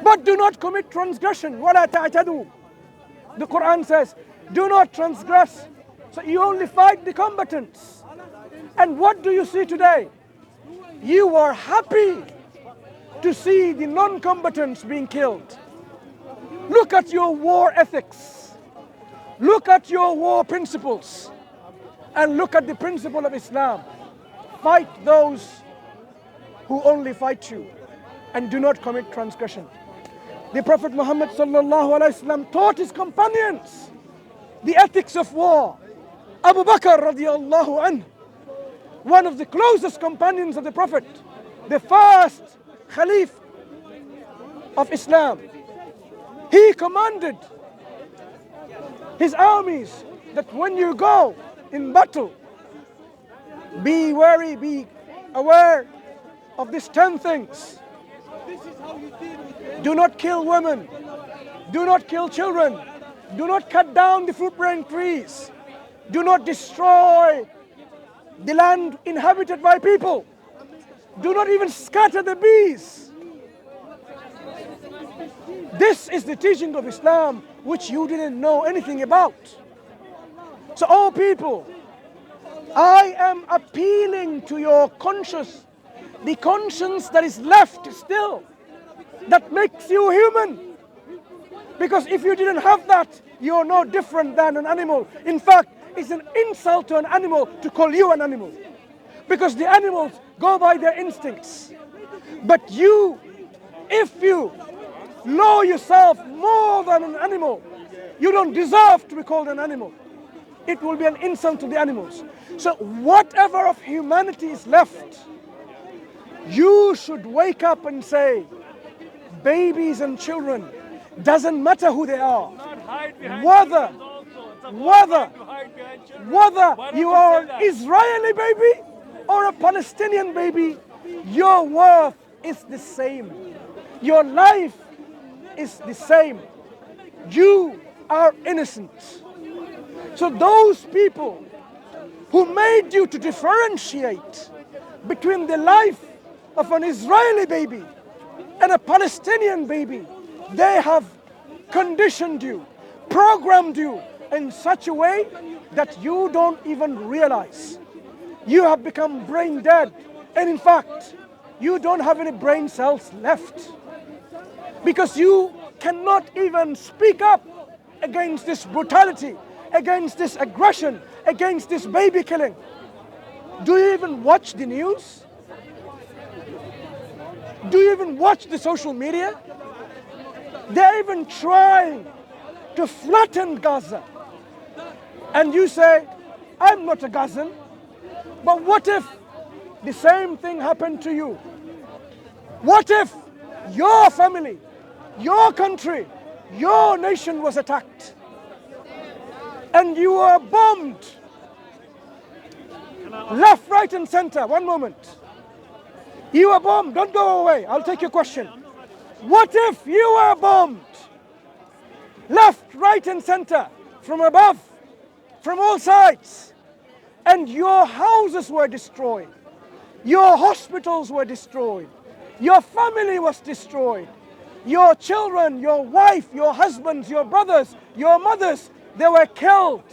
But do not commit transgression. وَلَا تَعْتَدُوا. The Quran says, do not transgress. So you only fight the combatants. And what do you see today? You are happy to see the non-combatants being killed. Look at your war ethics. Look at your war principles. And look at the principle of Islam. Fight those who only fight you and do not commit transgression. The Prophet Muhammad sallallahu alaihi wasallam taught his companions the ethics of war. Abu Bakr radiallahu anhu, one of the closest companions of the Prophet, the first Khalif of Islam, he commanded his armies that when you go in battle, be wary, be aware of these 10 things. Do not kill women. Do not kill children. Do not cut down the fruit-bearing trees. Do not destroy the land inhabited by people. Do not even scatter the bees. This is the teaching of Islam which you didn't know anything about. So, oh people, I am appealing to your conscience, the conscience that is left still, that makes you human. Because if you didn't have that, you're no different than an animal. In fact, it's an insult to an animal to call you an animal. Because the animals go by their instincts. But you, if you know yourself more than an animal, you don't deserve to be called an animal. It will be an insult to the animals. So whatever of humanity is left, you should wake up and say, babies and children, doesn't matter who they are, whether you are an Israeli baby or a Palestinian baby, your worth is the same. Your life is the same. You are innocent. So those people who made you to differentiate between the life of an Israeli baby and a Palestinian baby, they have conditioned you, programmed you in such a way that you don't even realize. You have become brain dead, and in fact, you don't have any brain cells left. Because you cannot even speak up against this brutality, against this aggression, against this baby killing. Do you even watch the news? Do you even watch the social media? They're even trying to flatten Gaza. And you say, I'm not a Gazan. But what if the same thing happened to you? What if your family, your country, your nation was attacked and you were bombed left, right and center? One moment. You were bombed. Don't go away. I'll take your question. What if you were bombed left, right and center, from above, from all sides, and your houses were destroyed, your hospitals were destroyed, your family was destroyed, your children, your wife, your husbands, your brothers, your mothers, they were killed?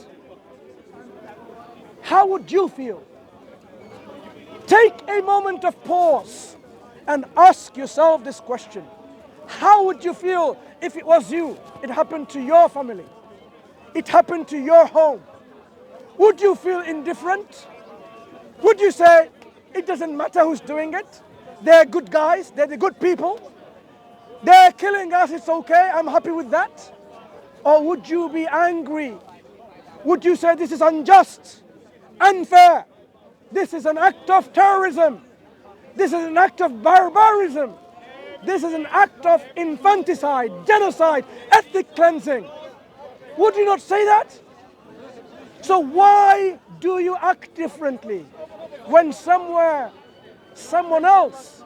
How would you feel? Take a moment of pause and ask yourself this question. How would you feel if it was you? It happened to your family. It happened to your home. Would you feel indifferent? Would you say, it doesn't matter who's doing it? They're good guys, they're the good people. They're killing us, it's okay, I'm happy with that. Or would you be angry? Would you say this is unjust, unfair? This is an act of terrorism. This is an act of barbarism. This is an act of infanticide, genocide, ethnic cleansing. Would you not say that? So why do you act differently when somewhere someone else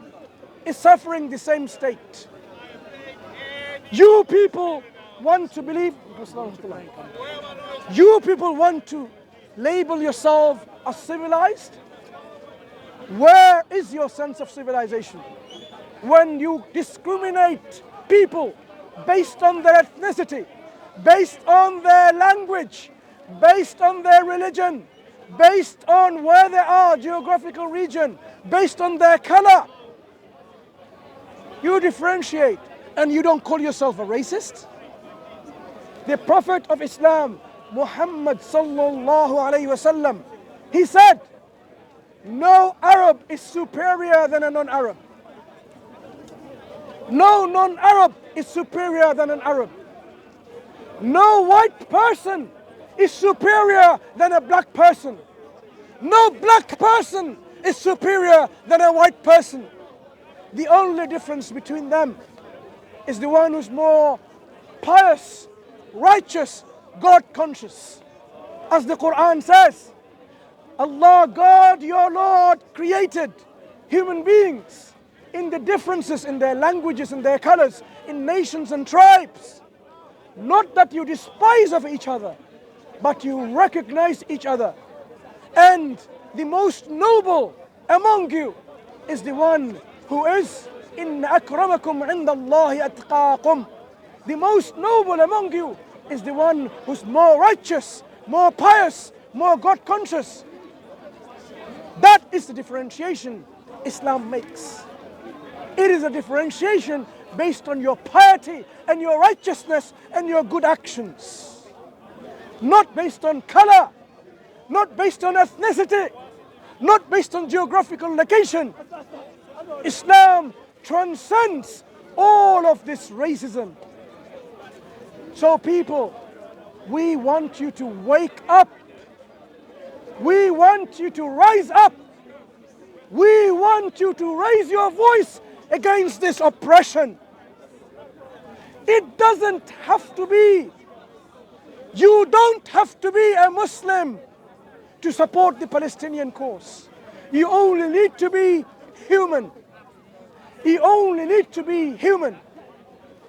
is suffering the same state? You people want to believe, you people want to label yourself as civilized? Where is your sense of civilization? When you discriminate people based on their ethnicity, based on their language, based on their religion, based on where they are, geographical region, based on their color. You differentiate and you don't call yourself a racist? The Prophet of Islam, Muhammad sallallahu alayhi wasallam, he said, no Arab is superior than a non-Arab. No non-Arab is superior than an Arab. No white person is superior than a black person. No black person is superior than a white person. The only difference between them is the one who's more pious, righteous, God conscious. As the Quran says, Allah, God, your Lord, created human beings in the differences in their languages and their colors, in nations and tribes. Not that you despise of each other, but you recognize each other. And the most noble among you is the one who is إِنَّ أَكْرَمَكُمْ عِنْدَ اللَّهِ أَتْقَاكُمْ. The most noble among you is the one who's more righteous, more pious, more God conscious. That is the differentiation Islam makes. It is a differentiation based on your piety and your righteousness and your good actions. Not based on color, not based on ethnicity, not based on geographical location. Islam transcends all of this racism. So people, we want you to wake up. We want you to rise up. We want you to raise your voice against this oppression. It doesn't have to be. You don't have to be a Muslim to support the Palestinian cause. You only need to be human. You only need to be human.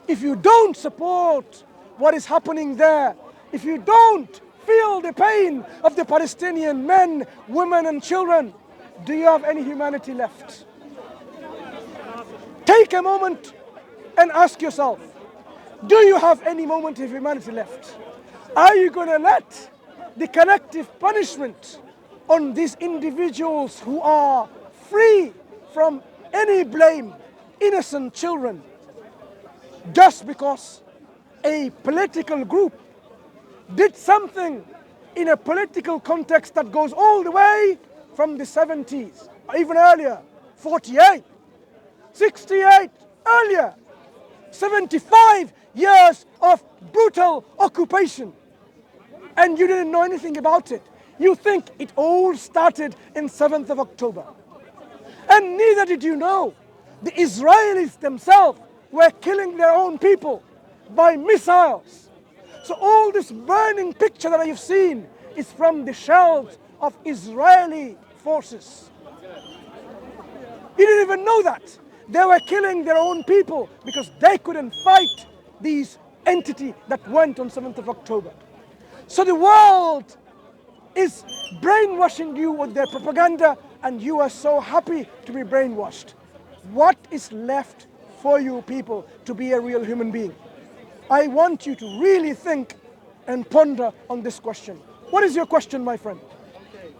If you don't support what is happening there, if you don't feel the pain of the Palestinian men, women and children, do you have any humanity left? Take a moment and ask yourself, do you have any moment of humanity left? Are you going to let the collective punishment on these individuals who are free from any blame, innocent children, just because a political group did something in a political context that goes all the way from the 70s, or even earlier, 48, 68, earlier, 75 years of brutal occupation, and you didn't know anything about it. You think it all started in 7th of October. And neither did you know the Israelis themselves were killing their own people by missiles. So all this burning picture that you've seen is from the shells of Israeli forces. You didn't even know that. They were killing their own people because they couldn't fight these entity that went on 7th of October. So the world is brainwashing you with their propaganda, and you are so happy to be brainwashed. What is left for you people to be a real human being? I want you to really think and ponder on this question. What is your question, my friend? Okay.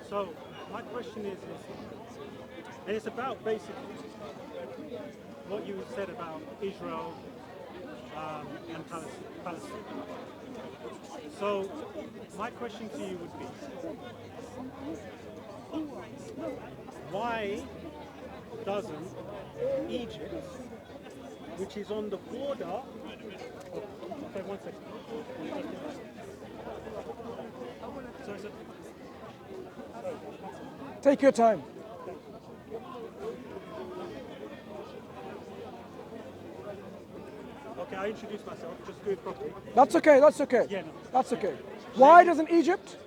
So my question is, and it's about basically what you said about Israel and Palestine. So my question to you would be, why doesn't Egypt, which is on the border of, okay, 1 second. Sorry, sir. Take your time. Okay, I introduced myself. Just do it properly. That's okay, that's okay. Yeah, no. That's okay. Why doesn't Egypt?